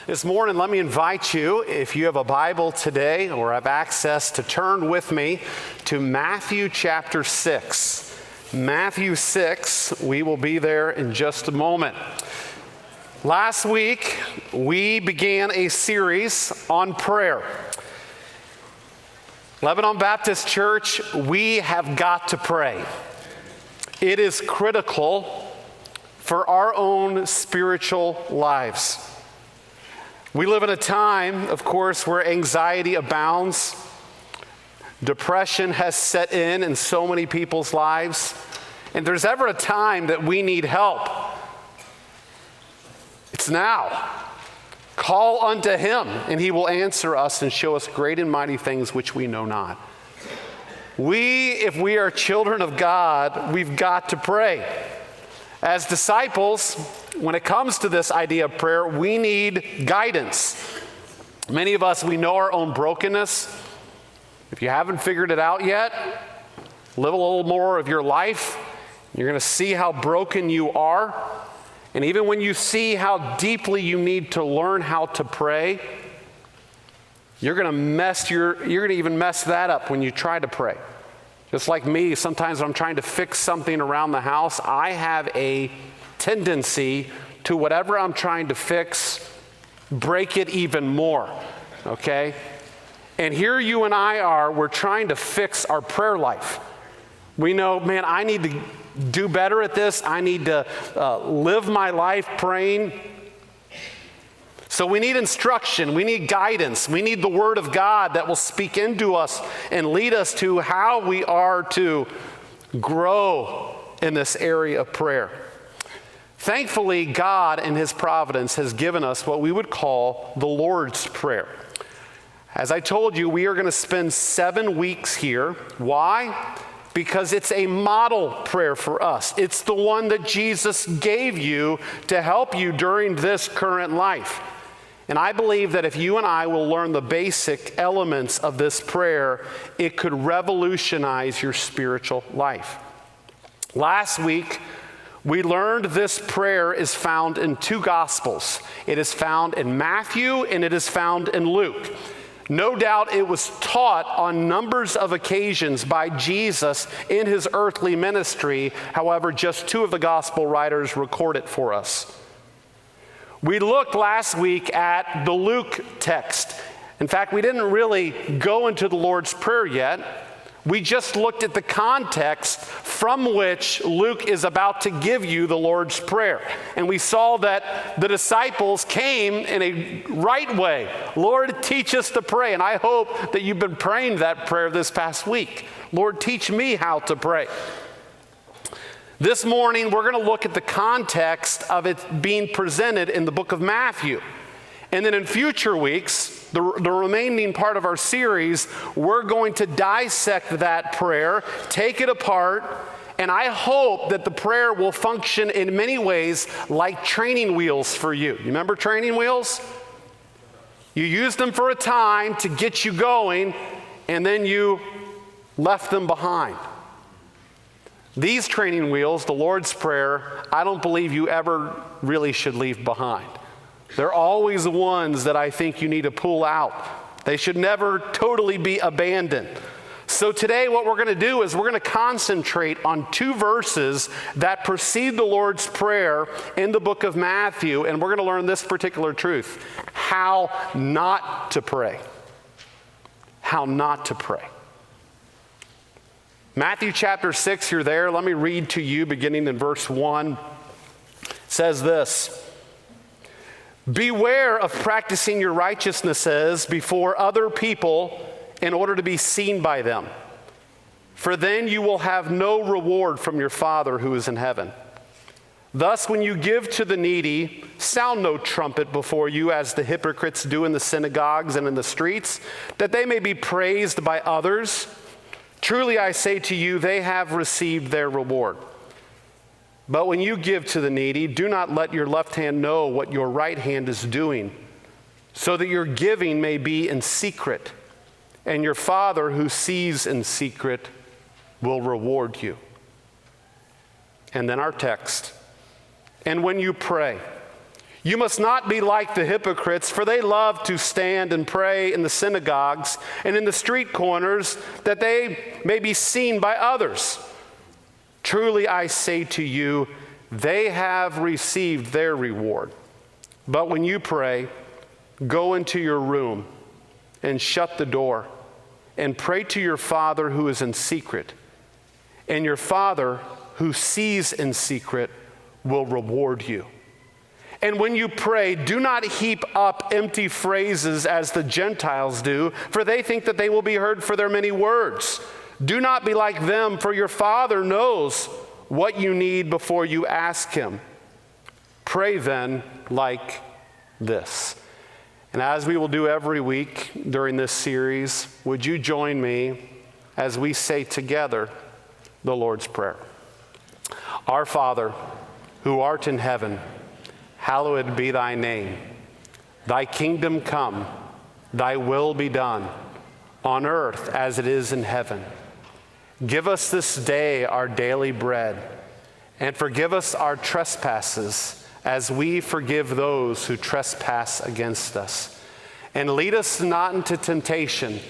This morning, let me invite you, if you have a Bible today or have access, to turn with me to Matthew chapter 6. Matthew 6, we will be there in just a moment. Last week, we began a series on prayer. Lebanon Baptist Church, we have got to pray. It is critical for our own spiritual lives. We live in a time, of course, where anxiety abounds. Depression has set in so many people's lives. And if there's ever a time that we need help, it's now. Call unto him, and he will answer us and show us great and mighty things which we know not. If we are children of God, we've got to pray. As disciples, when it comes to this idea of prayer, we need guidance. Many of us, we know our own brokenness. If you haven't figured it out yet, live a little more of your life. You're going to see how broken you are. And even when you see how deeply you need to learn how to pray, you're going to even mess that up when you try to pray. Just like me, sometimes when I'm trying to fix something around the house, I have a tendency to whatever I'm trying to fix, break it even more, okay? And here you and I are, we're trying to fix our prayer life. We know, man, I need to do better at this. I need to live my life praying. So we need instruction, we need guidance, we need the Word of God that will speak into us and lead us to how we are to grow in this area of prayer. Thankfully, God in His providence has given us what we would call the Lord's Prayer. As I told you, we are going to spend 7 weeks here. Why? Because it's a model prayer for us. It's the one that Jesus gave you to help you during this current life. And I believe that if you and I will learn the basic elements of this prayer, it could revolutionize your spiritual life. Last week, we learned this prayer is found in 2 Gospels. It is found in Matthew and it is found in Luke. No doubt it was taught on numbers of occasions by Jesus in his earthly ministry. However, just 2 of the gospel writers record it for us. We looked last week at the Luke text. In fact, we didn't really go into the Lord's Prayer yet. We just looked at the context from which Luke is about to give you the Lord's Prayer. And we saw that the disciples came in a right way. Lord, teach us to pray. And I hope that you've been praying that prayer this past week. Lord, teach me how to pray. This morning, we're going to look at the context of it being presented in the book of Matthew. And then in future weeks, the remaining part of our series, we're going to dissect that prayer, take it apart, and I hope that the prayer will function in many ways like training wheels for you. You remember training wheels? You used them for a time to get you going, and then you left them behind. These training wheels, the Lord's Prayer, I don't believe you ever really should leave behind. They're always the ones that I think you need to pull out. They should never totally be abandoned. So today what we're going to do is we're going to concentrate on 2 verses that precede the Lord's Prayer in the book of Matthew, and we're going to learn this particular truth: how not to pray. How not to pray. Matthew chapter 6, you're there. Let me read to you beginning in verse 1. It says this: "Beware of practicing your righteousnesses before other people in order to be seen by them, for then you will have no reward from your Father who is in heaven. Thus, when you give to the needy, sound no trumpet before you as the hypocrites do in the synagogues and in the streets, that they may be praised by others. Truly I say to you, they have received their reward. But when you give to the needy, do not let your left hand know what your right hand is doing, so that your giving may be in secret, and your Father who sees in secret will reward you." And then our text: "And when you pray, You must not be like the hypocrites, for they love to stand and pray in the synagogues and in the street corners, that they may be seen by others. Truly I say to you, they have received their reward. But when you pray, go into your room and shut the door and pray to your Father who is in secret. And your Father who sees in secret will reward you. And when you pray, do not heap up empty phrases as the Gentiles do, for they think that they will be heard for their many words. Do not be like them, for your Father knows what you need before you ask him. Pray then like this. And as we will do every week during this series, would you join me as we say together the Lord's Prayer? Our Father, who art in heaven, hallowed be thy name. Thy kingdom come, thy will be done, on earth as it is in heaven. Give us this day our daily bread, and forgive us our trespasses as we forgive those who trespass against us. And lead us not into temptation,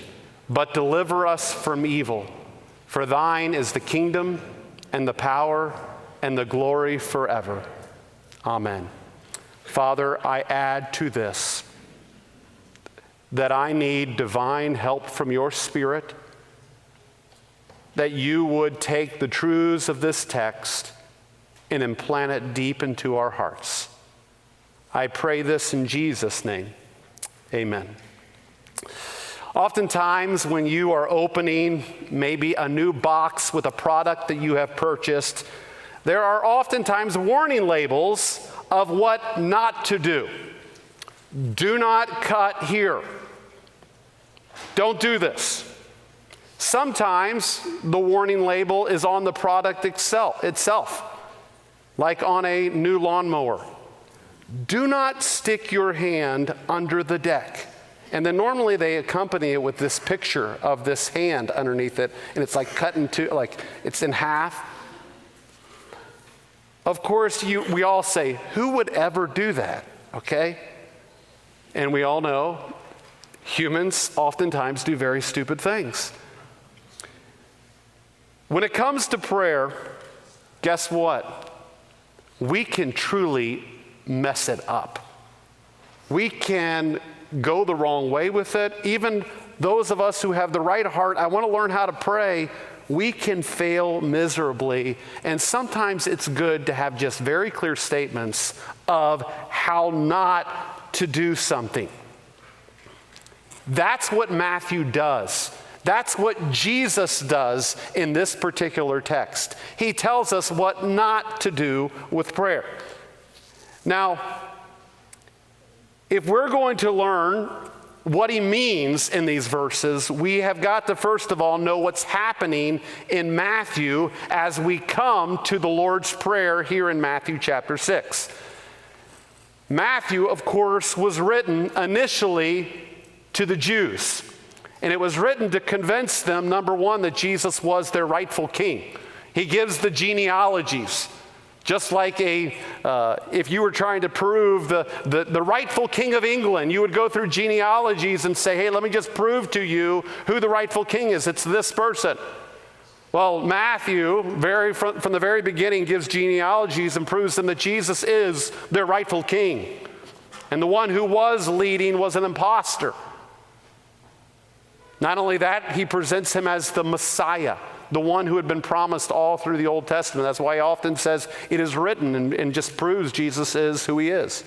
but deliver us from evil. For thine is the kingdom and the power and the glory forever. Amen. Father, I add to this that I need divine help from your Spirit, that you would take the truths of this text and implant it deep into our hearts. I pray this in Jesus' name. Amen. Oftentimes when you are opening maybe a new box with a product that you have purchased, there are oftentimes warning labels of what not to do. Do not cut here. Don't do this. Sometimes the warning label is on the product itself, like on a new lawnmower. Do not stick your hand under the deck. And then normally they accompany it with this picture of this hand underneath it, and it's like cut into, like it's in half. Of course, we all say, who would ever do that, okay? And we all know humans oftentimes do very stupid things. When it comes to prayer, guess what? We can truly mess it up. We can go the wrong way with it. Even those of us who have the right heart, I want to learn how to pray, we can fail miserably. And sometimes it's good to have just very clear statements of how not to do something. That's what Matthew does. That's what Jesus does in this particular text. He tells us what not to do with prayer. Now, if we're going to learn what he means in these verses, we have got to first of all know what's happening in Matthew as we come to the Lord's Prayer here in Matthew chapter 6. Matthew, of course, was written initially to the Jews. And it was written to convince them, number one, that Jesus was their rightful king. He gives the genealogies. Just like if you were trying to prove the rightful king of England, you would go through genealogies and say, hey, let me just prove to you who the rightful king is. It's this person. Well, Matthew, from the very beginning, gives genealogies and proves them that Jesus is their rightful king. And the one who was leading was an imposter. Not only that, he presents him as the Messiah, the one who had been promised all through the Old Testament. That's why he often says it is written and just proves Jesus is who he is.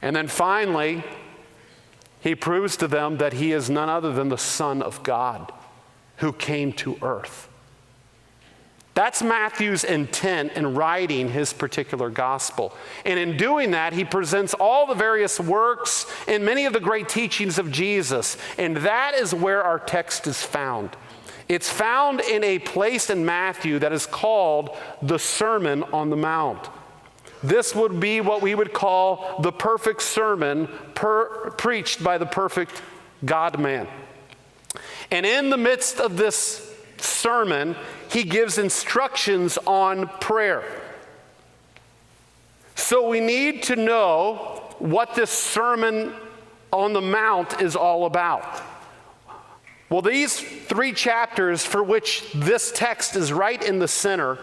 And then finally, he proves to them that he is none other than the Son of God who came to earth. That's Matthew's intent in writing his particular gospel. And in doing that, he presents all the various works and many of the great teachings of Jesus. And that is where our text is found. It's found in a place in Matthew that is called the Sermon on the Mount. This would be what we would call the perfect sermon preached by the perfect God-man. And in the midst of this sermon, he gives instructions on prayer. So we need to know what this Sermon on the Mount is all about. Well, these 3 chapters for which this text is right in the center,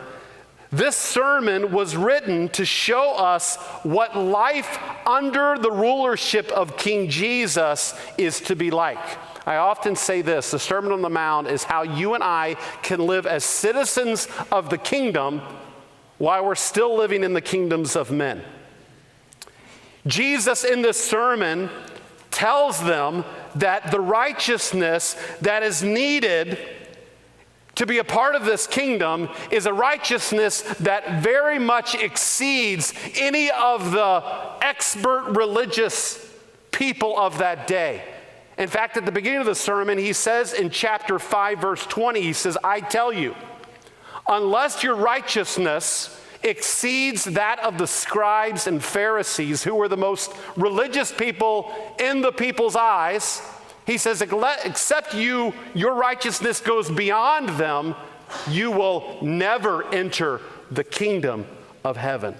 this sermon was written to show us what life under the rulership of King Jesus is to be like. I often say this, the Sermon on the Mount is how you and I can live as citizens of the kingdom while we're still living in the kingdoms of men. Jesus in this sermon tells them that the righteousness that is needed to be a part of this kingdom is a righteousness that very much exceeds any of the expert religious people of that day. In fact, at the beginning of the sermon, he says in chapter 5, verse 20, he says, I tell you, unless your righteousness exceeds that of the scribes and Pharisees, who were the most religious people in the people's eyes, he says, except your righteousness goes beyond them, you will never enter the kingdom of heaven.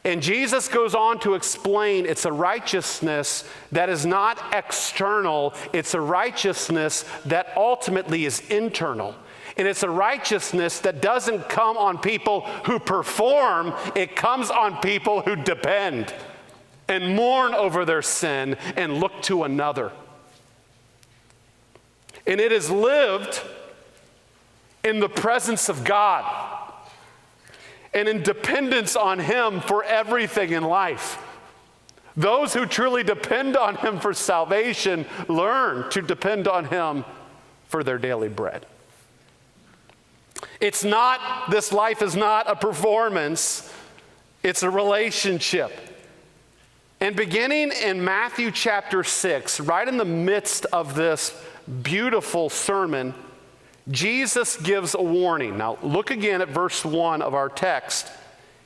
And Jesus goes on to explain it's a righteousness that is not external, it's a righteousness that ultimately is internal. And it's a righteousness that doesn't come on people who perform, it comes on people who depend and mourn over their sin and look to another. And it is lived in the presence of God and in dependence on Him for everything in life. Those who truly depend on Him for salvation learn to depend on Him for their daily bread. This life is not a performance, it's a relationship. And beginning in Matthew chapter 6, right in the midst of this beautiful sermon, Jesus gives a warning. Now, look again at verse 1 of our text.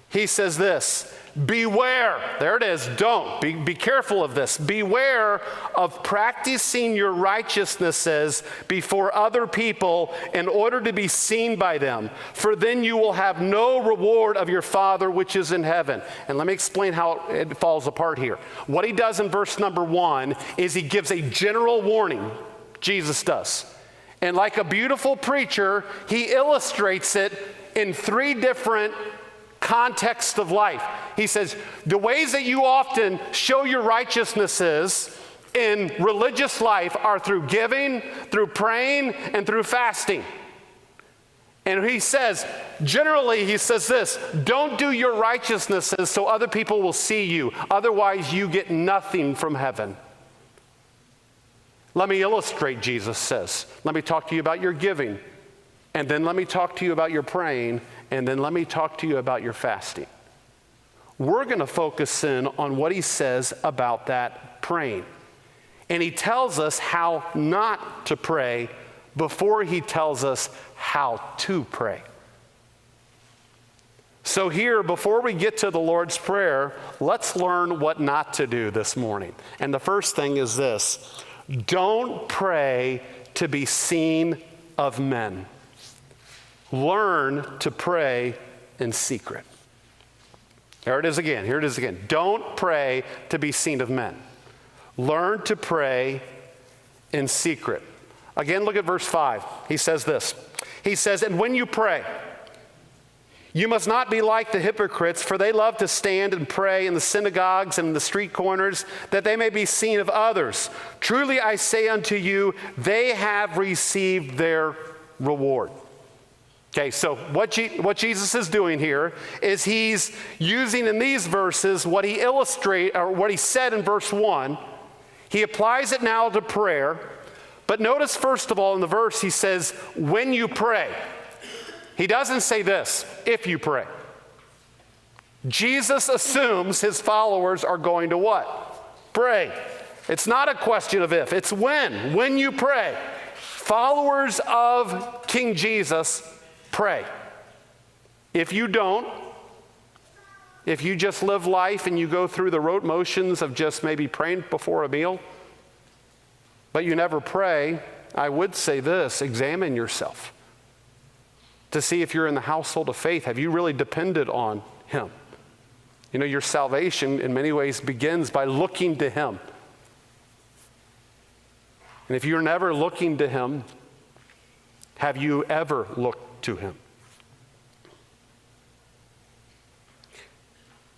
He says this, beware, there it is, don't, be careful of this. Beware of practicing your righteousnesses before other people in order to be seen by them, for then you will have no reward of your Father which is in heaven. And let me explain how it falls apart here. What he does in verse number 1 is he gives a general warning, Jesus does. And like a beautiful preacher, he illustrates it in 3 different contexts of life. He says, the ways that you often show your righteousnesses in religious life are through giving, through praying, and through fasting. And he says, generally, he says this, don't do your righteousnesses so other people will see you. Otherwise, you get nothing from heaven. Let me illustrate, Jesus says. Let me talk to you about your giving. And then let me talk to you about your praying. And then let me talk to you about your fasting. We're going to focus in on what he says about that praying. And he tells us how not to pray before he tells us how to pray. So here, before we get to the Lord's Prayer, let's learn what not to do this morning. And the first thing is this. Don't pray to be seen of men. Learn to pray in secret. There it is again. Here it is again. Don't pray to be seen of men. Learn to pray in secret. Again, look at verse 5. He says this. He says, and when you pray, you must not be like the hypocrites, for they love to stand and pray in the synagogues and in the street corners, that they may be seen of others. Truly I say unto you, they have received their reward. Okay, so what Jesus is doing here is he's using in these verses what he said in verse 1. He applies it now to prayer. But notice first of all in the verse he says, when you pray. He doesn't say this, if you pray. Jesus assumes his followers are going to what? Pray. It's not a question of if, it's when. When you pray. Followers of King Jesus pray. If you don't, if you just live life and you go through the rote motions of just maybe praying before a meal, but you never pray, I would say this, examine yourself to see if you're in the household of faith. Have you really depended on him. You know, your salvation in many ways begins by looking to him. And if you're never looking to him, have you ever looked to him?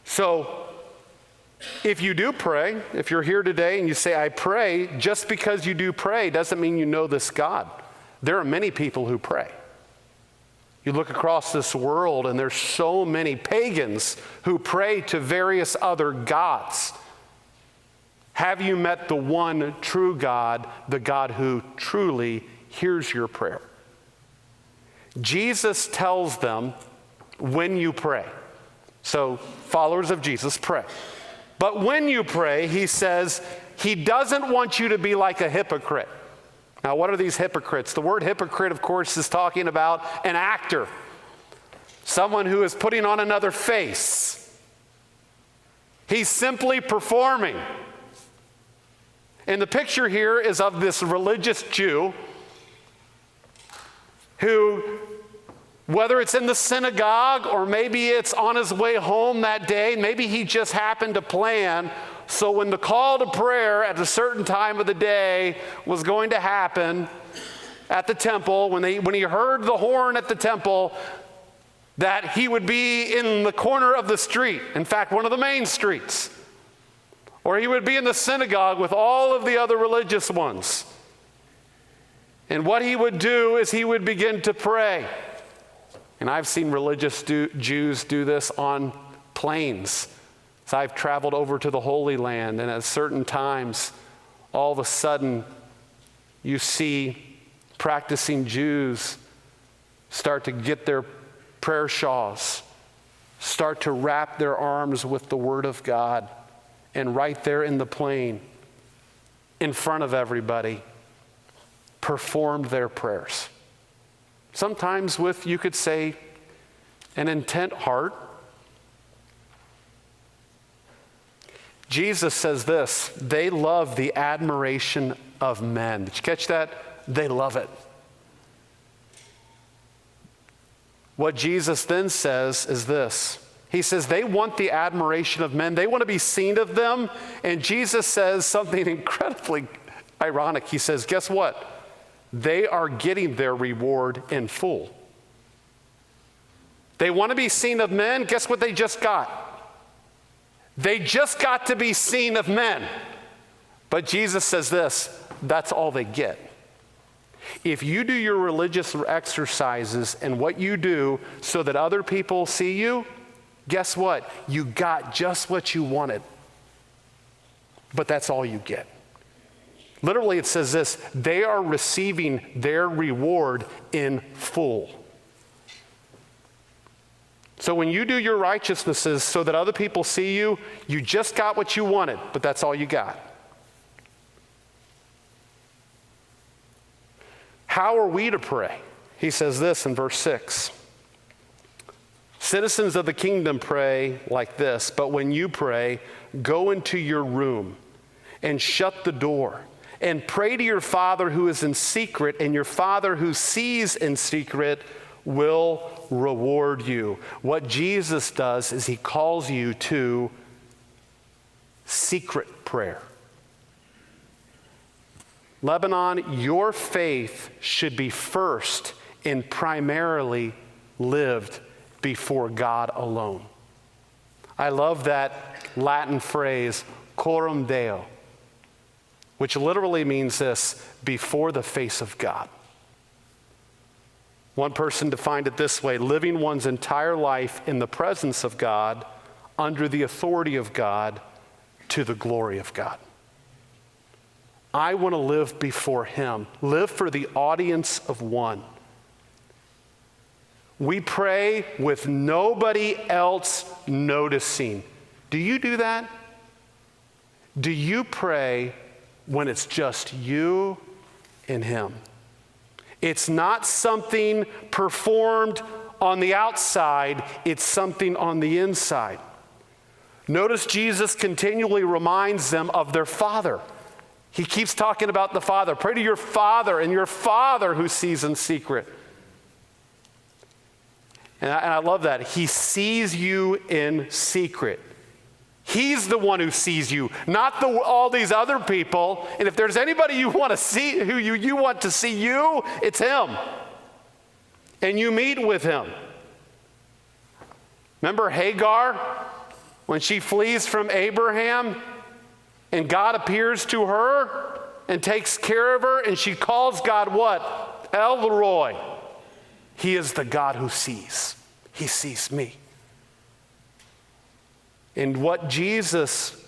So, if you do pray, if you're here today and you say, I pray, just because you do pray doesn't mean you know this God. There are many people who pray. You look across this world and there's so many pagans who pray to various other gods. Have you met the one true God, the God who truly hears your prayer? Jesus tells them when you pray. So followers of Jesus pray. But when you pray, he says he doesn't want you to be like a hypocrite. Now, what are these hypocrites? The word hypocrite, of course, is talking about an actor, someone who is putting on another face. He's simply performing. And the picture here is of this religious Jew who, whether it's in the synagogue or maybe it's on his way home that day, maybe he just happened to plan. So when the call to prayer at a certain time of the day was going to happen at the temple, when he heard the horn at the temple, that he would be in the corner of the street, in fact, one of the main streets, or he would be in the synagogue with all of the other religious ones. And what he would do is he would begin to pray. And I've seen religious Jews do this on planes. So I've traveled over to the Holy Land, and at certain times, all of a sudden, you see practicing Jews start to get their prayer shawls, start to wrap their arms with the Word of God, and right there in the plane, in front of everybody, performed their prayers. Sometimes with, you could say, an intent heart. Jesus says this, they love the admiration of men. Did you catch that? They love it. What Jesus then says is this. He says they want the admiration of men. They want to be seen of them. And Jesus says something incredibly ironic. He says, guess what? They are getting their reward in full. They want to be seen of men. Guess what they just got? They just got to be seen of men. But Jesus says this, that's all they get. If you do your religious exercises and what you do so that other people see you, guess what? You got just what you wanted. But that's all you get. Literally, it says this, they are receiving their reward in full. So when you do your righteousnesses so that other people see you, you just got what you wanted, but that's all you got. How are we to pray? He says this in verse 6. Citizens of the kingdom pray like this, but when you pray, go into your room and shut the door and pray to your Father who is in secret, and your Father who sees in secret will reward you. What Jesus does is he calls you to secret prayer. Lebanon, your faith should be first and primarily lived before God alone. I love that Latin phrase, coram Deo, which literally means this, before the face of God. One person defined it this way, living one's entire life in the presence of God, under the authority of God, to the glory of God. I want to live before him, live for the audience of one. We pray with nobody else noticing. Do you do that? Do you pray when it's just you and him? It's not something performed on the outside, it's something on the inside. Notice Jesus continually reminds them of their Father. He keeps talking about the Father. Pray to your Father, and your Father who sees in secret. And I love that. He sees you in secret. He's the one who sees you, not all these other people. And if there's anybody you want to see, who you want to see you, it's him. And you meet with him. Remember Hagar, when she flees from Abraham, and God appears to her and takes care of her, and she calls God what? El Roy. He is the God who sees. He sees me. And what Jesus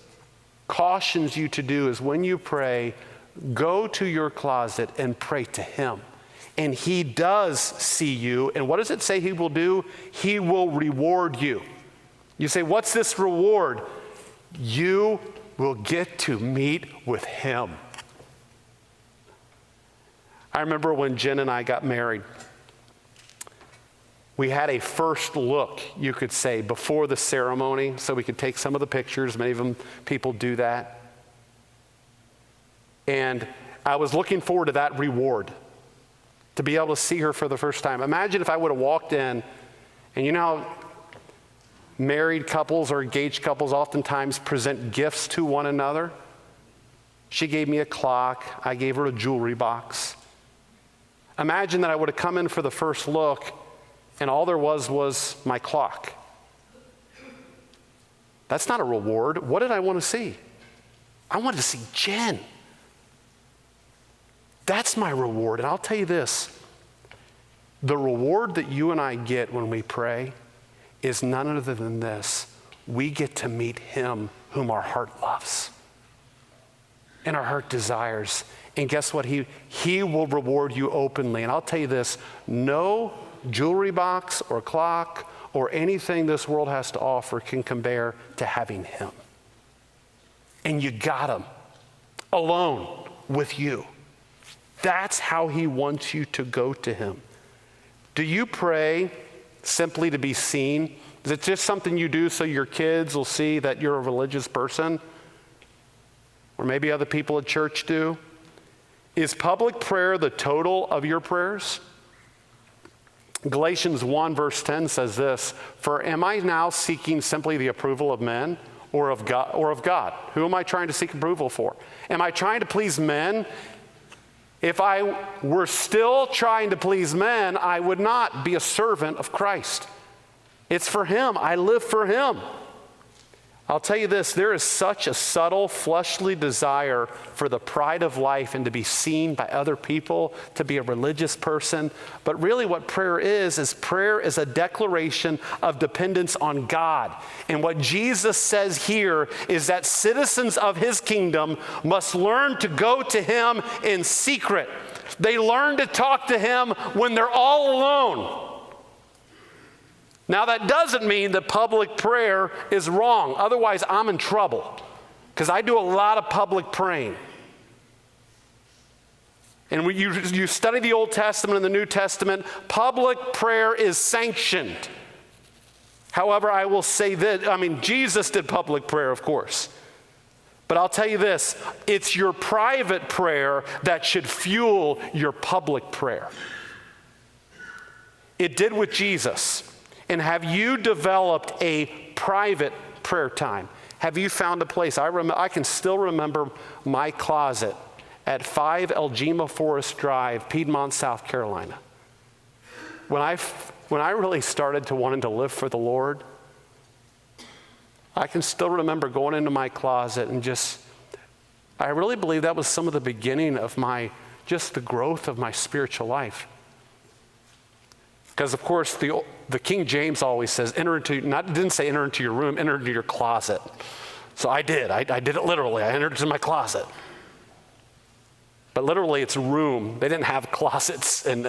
cautions you to do is when you pray, go to your closet and pray to him. And he does see you. And what does it say he will do? He will reward you. You say, what's this reward? You will get to meet with him. I remember when Jen and I got married. We had a first look, you could say, before the ceremony, so we could take some of the pictures. Many of them, people do that. And I was looking forward to that reward, to be able to see her for the first time. Imagine if I would have walked in, and you know how married couples or engaged couples oftentimes present gifts to one another? She gave me a clock. I gave her a jewelry box. Imagine that I would have come in for the first look, and all there was my clock. That's not a reward. What did I want to see? I wanted to see Jen. That's my reward. And I'll tell you this, the reward that you and I get when we pray is none other than this. We get to meet him whom our heart loves and our heart desires. And guess what? He will reward you openly. And I'll tell you this, no jewelry box or clock or anything this world has to offer can compare to having him. And you got him alone with you. That's how he wants you to go to him. Do you pray simply to be seen? Is it just something you do so your kids will see that you're a religious person? Or maybe other people at church do? Is public prayer the total of your prayers? Galatians 1 verse 10 says this, "For am I now seeking simply the approval of men or of God? Who am I trying to seek approval for? Am I trying to please men? If I were still trying to please men, I would not be a servant of Christ. It's for him. I live for him." I'll tell you this, there is such a subtle fleshly desire for the pride of life and to be seen by other people, to be a religious person. But really what prayer is a declaration of dependence on God. And what Jesus says here is that citizens of his kingdom must learn to go to him in secret. They learn to talk to him when they're all alone. Now, that doesn't mean that public prayer is wrong. Otherwise, I'm in trouble because I do a lot of public praying. And when you study the Old Testament and the New Testament, public prayer is sanctioned. However, I will say that, Jesus did public prayer, of course. But I'll tell you this, it's your private prayer that should fuel your public prayer. It did with Jesus. And have you developed a private prayer time? Have you found a place? I can still remember my closet at 5 Algema Forest Drive, Piedmont, South Carolina. When I really started to wanting to live for the Lord, I can still remember going into my closet and I really believe that was some of the beginning of the growth of my spiritual life. Because, of course, the King James always says, didn't say enter into your room, enter into your closet. So I did. I did it literally. I entered into my closet. But literally, it's a room. They didn't have closets in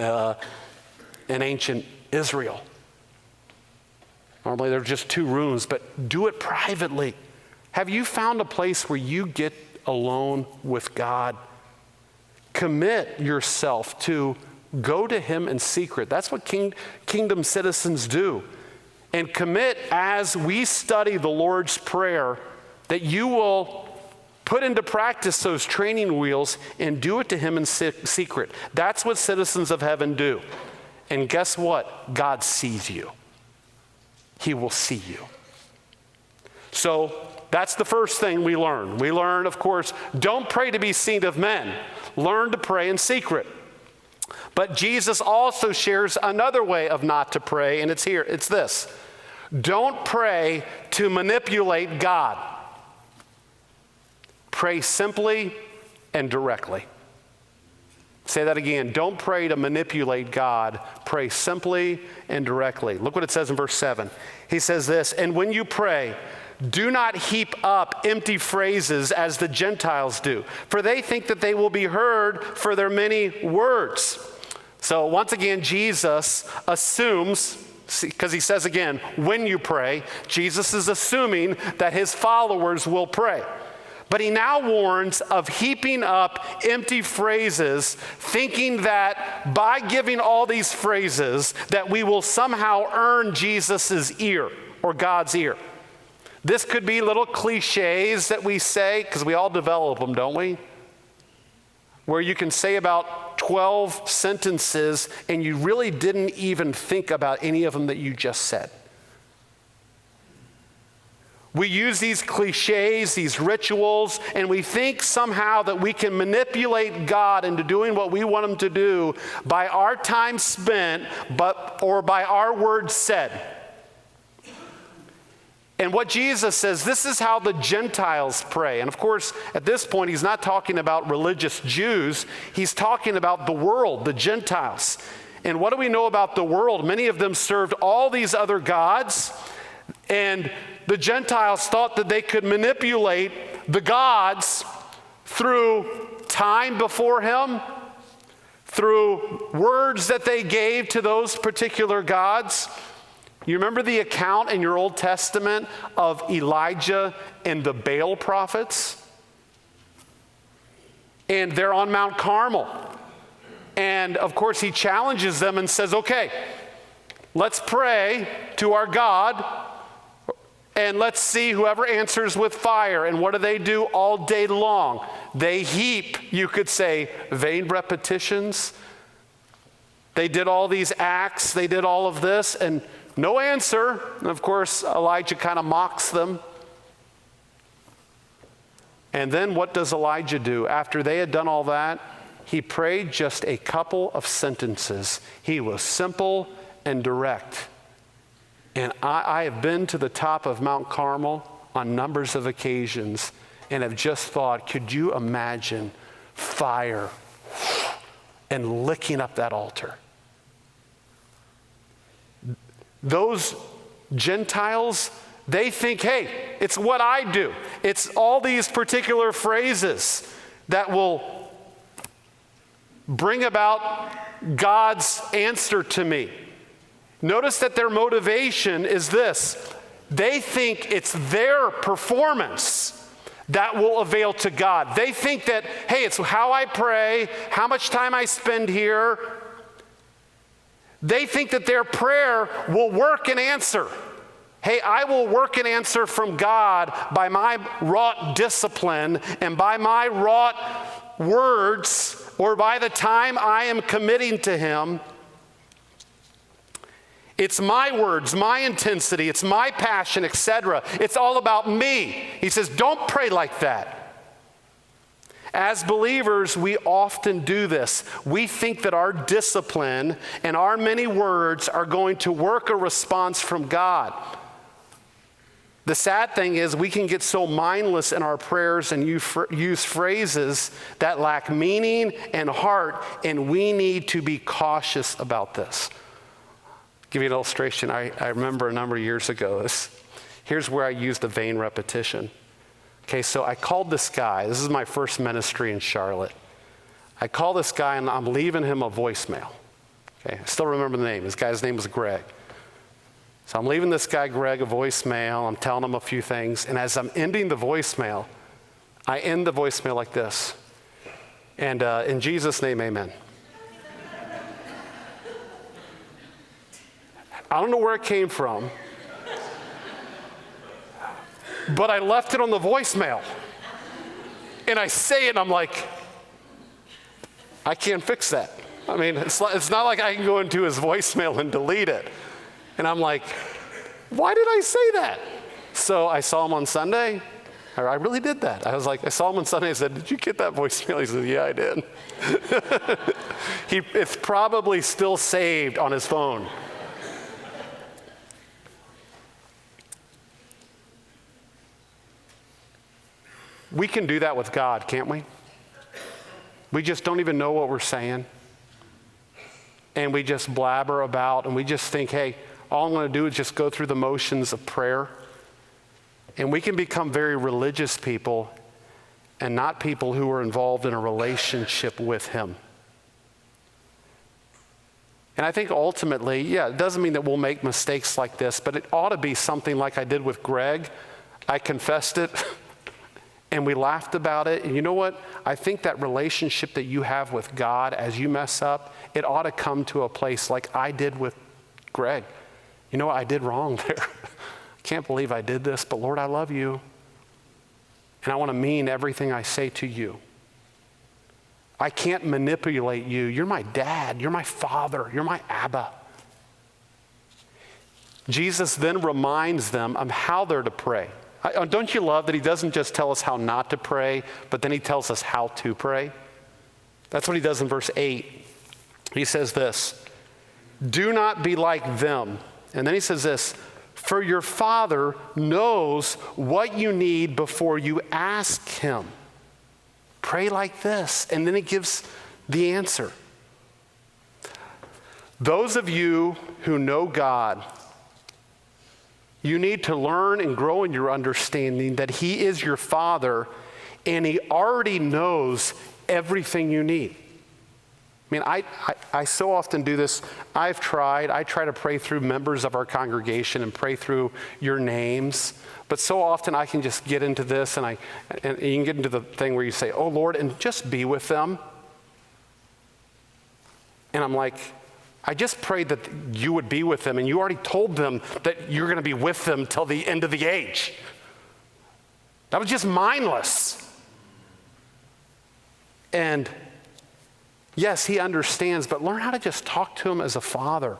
ancient Israel. Normally, there are just 2 rooms, but do it privately. Have you found a place where you get alone with God? Commit yourself to go to him in secret. That's what kingdom citizens do. And commit as we study the Lord's Prayer that you will put into practice those training wheels and do it to him in secret. That's what citizens of heaven do. And guess what? God sees you. he will see you. So that's the first thing we learn. We learn, of course, don't pray to be seen of men. Learn to pray in secret. But Jesus also shares another way of not to pray, and it's here. It's this. Don't pray to manipulate God. Pray simply and directly. Say that again. Don't pray to manipulate God. Pray simply and directly. Look what it says in verse 7. He says this, and when you pray, do not heap up empty phrases as the Gentiles do, for they think that they will be heard for their many words. So once again, Jesus assumes, because he says again, when you pray, Jesus is assuming that his followers will pray. But he now warns of heaping up empty phrases, thinking that by giving all these phrases, that we will somehow earn Jesus' ear or God's ear. This could be little cliches that we say, because we all develop them, don't we? Where you can say about 12 sentences and you really didn't even think about any of them that you just said. We use these cliches, these rituals, and we think somehow that we can manipulate God into doing what we want him to do by our time spent, or by our words said. And what Jesus says, this is how the Gentiles pray. And of course, at this point, he's not talking about religious Jews. He's talking about the world, the Gentiles. And what do we know about the world? Many of them served all these other gods, and the Gentiles thought that they could manipulate the gods through time before him, through words that they gave to those particular gods. You remember the account in your Old Testament of Elijah and the Baal prophets? And they're on Mount Carmel. And of course, he challenges them and says, okay, let's pray to our God and let's see whoever answers with fire. And what do all day long? They heap, you could say, vain repetitions. They did all these acts, they did all of this, and no answer. And of course, Elijah kind of mocks them. And then what does Elijah do? After they had done all that, he prayed just a couple of sentences. He was simple and direct. And I have been to the top of Mount Carmel on numbers of occasions and have just thought, could you imagine fire and licking up that altar? Those Gentiles, they think, hey, it's what I do. It's all these particular phrases that will bring about God's answer to me. Notice that their motivation is this. They think it's their performance that will avail to God. They think that, hey, it's how I pray, how much time I spend here. They think that their prayer will work and answer. Hey, I will work and answer from God by my wrought discipline and by my wrought words, or by the time I am committing to him. It's my words, my intensity, it's my passion, etc. It's all about me. He says, don't pray like that. As believers, we often do this. We think that our discipline and our many words are going to work a response from God. The sad thing is we can get so mindless in our prayers and use phrases that lack meaning and heart, and we need to be cautious about this. I'll give you an illustration. I remember a number of years ago. Here's where I used a vain repetition. Okay, so I called this guy. This is my first ministry in Charlotte. I call this guy and I'm leaving him a voicemail. Okay, I still remember the name. This guy's name was Greg. So I'm leaving this guy, Greg, a voicemail. I'm telling him a few things. And as I'm ending the voicemail, I end the voicemail like this. And in Jesus' name, amen. I don't know where it came from, but I left it on the voicemail. And I say it, and I'm like, I can't fix that. I mean, it's not like I can go into his voicemail and delete it. And I'm like, Why did I say that? So I saw him on Sunday. I really did that. I saw him on Sunday. I said, did you get that voicemail? He said, yeah, I did. It's probably still saved on his phone. We can do that with God, can't we? We just don't even know what we're saying. And we just blabber about, and we just think, hey, all I'm going to do is just go through the motions of prayer. And we can become very religious people and not people who are involved in a relationship with him. And I think ultimately, yeah, it doesn't mean that we'll make mistakes like this, but it ought to be something like I did with Greg. I confessed it, and we laughed about it. And you know what? I think that relationship that you have with God as you mess up, it ought to come to a place like I did with Greg. You know what? I did wrong there. Can't believe I did this, but Lord, I love you. And I want to mean everything I say to you. I can't manipulate you. You're my dad. You're my father. You're my Abba. Jesus then reminds them of how they're to pray. Don't you love that he doesn't just tell us how not to pray, but then he tells us how to pray? That's what he does in verse 8. He says this, do not be like them. And then he says this, for your Father knows what you need before you ask him. Pray like this. And then he gives the answer. Those of you who know God, you need to learn and grow in your understanding that he is your Father and he already knows everything you need. I mean, I so often do this. I try to pray through members of our congregation and pray through your names. But so often I can just get into this and you can get into the thing where you say, oh Lord, and just be with them. And I'm like, I just prayed that you would be with them, and you already told them that you're going to be with them till the end of the age. That was just mindless. And yes, he understands, but learn how to just talk to him as a father.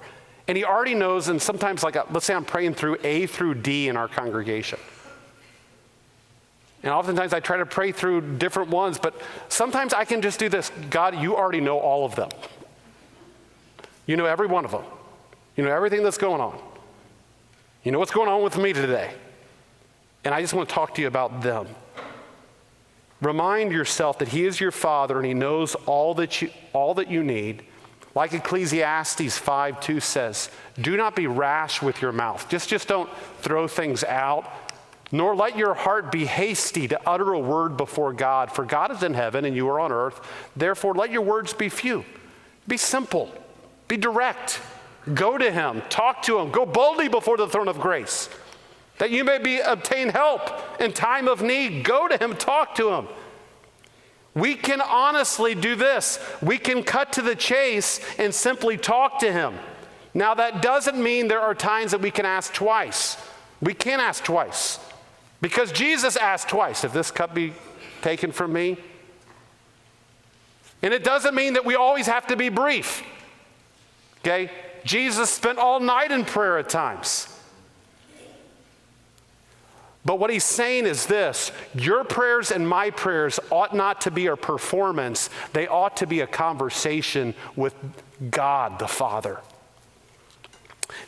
And he already knows, and sometimes let's say I'm praying through A through D in our congregation. And oftentimes I try to pray through different ones, but sometimes I can just do this. God, you already know all of them. You know every one of them. You know everything that's going on. You know what's going on with me today. And I just want to talk to you about them. Remind yourself that he is your Father and he knows all that you need. Like Ecclesiastes 5:2 says, do not be rash with your mouth. Just don't throw things out, nor let your heart be hasty to utter a word before God. For God is in heaven and you are on earth. Therefore, let your words be few. Be simple. Be direct. Go to him. Talk to him. Go boldly before the throne of grace, that you may obtain help in time of need. Go to him. Talk to him. We can honestly do this. We can cut to the chase and simply talk to him. Now, that doesn't mean there are times that we can ask twice. We can ask twice. Because Jesus asked twice, if this cup be taken from me. And it doesn't mean that we always have to be brief. Okay? Jesus spent all night in prayer at times. But what he's saying is this, your prayers and my prayers ought not to be a performance. They ought to be a conversation with God the Father.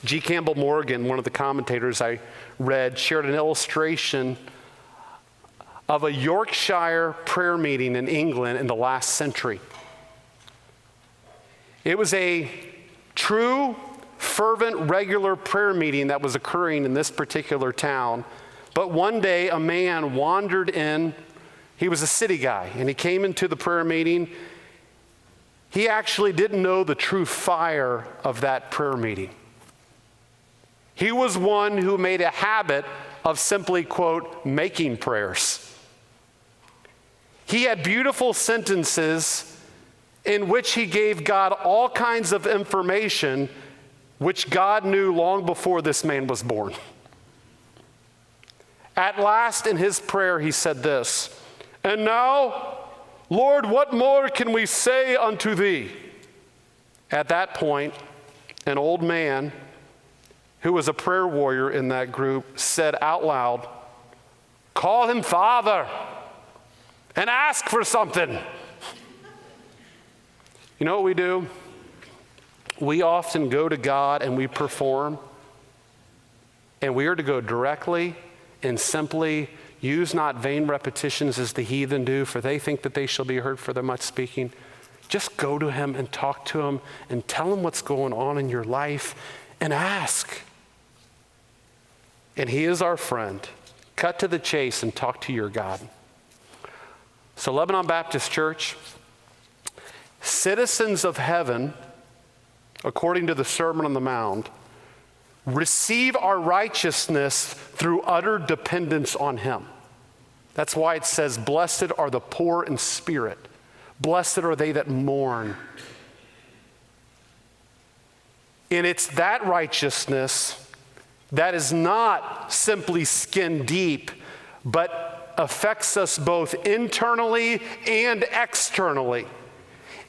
G. Campbell Morgan, one of the commentators I read, shared an illustration of a Yorkshire prayer meeting in England in the last century. It was a true, fervent, regular prayer meeting that was occurring in this particular town. But one day a man wandered in. He was a city guy, and he came into the prayer meeting. He actually didn't know the true fire of that prayer meeting. He was one who made a habit of simply, quote, making prayers. He had beautiful sentences in which he gave God all kinds of information which God knew long before this man was born. At last in his prayer he said this, and now, Lord, what more can we say unto thee? At that point, an old man who was a prayer warrior in that group, said out loud, "Call him Father and ask for something." You know what we do? We often go to God and we perform, and we are to go directly and simply. Use not vain repetitions as the heathen do, for they think that they shall be heard for their much speaking. Just go to him and talk to him and tell him what's going on in your life and ask. And he is our friend. Cut to the chase and talk to your God. So Lebanon Baptist Church, citizens of heaven, according to the Sermon on the Mount, receive our righteousness through utter dependence on him. That's why it says, "Blessed are the poor in spirit. Blessed are they that mourn." And it's that righteousness that is not simply skin deep, but affects us both internally and externally.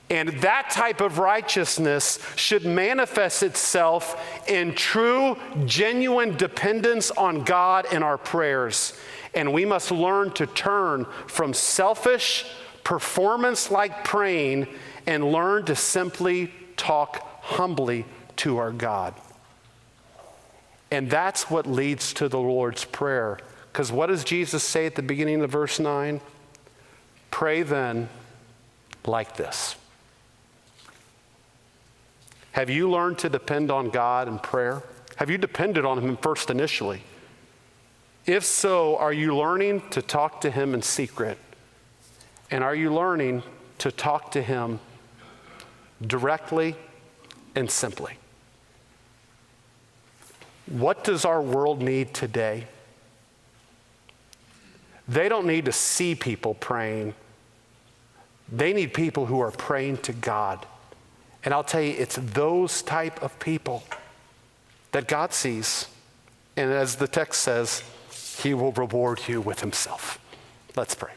And that type of righteousness should manifest itself in true, genuine dependence on God in our prayers. And we must learn to turn from selfish, performance-like praying and learn to simply talk humbly to our God. And that's what leads to the Lord's Prayer. Because what does Jesus say at the beginning of verse 9? Pray then like this. Have you learned to depend on God in prayer? Have you depended on him first initially? If so, are you learning to talk to him in secret? And are you learning to talk to him directly and simply? What does our world need today? They don't need to see people praying. They need people who are praying to God. And I'll tell you, it's those type of people that God sees. And as the text says, he will reward you with himself. Let's pray.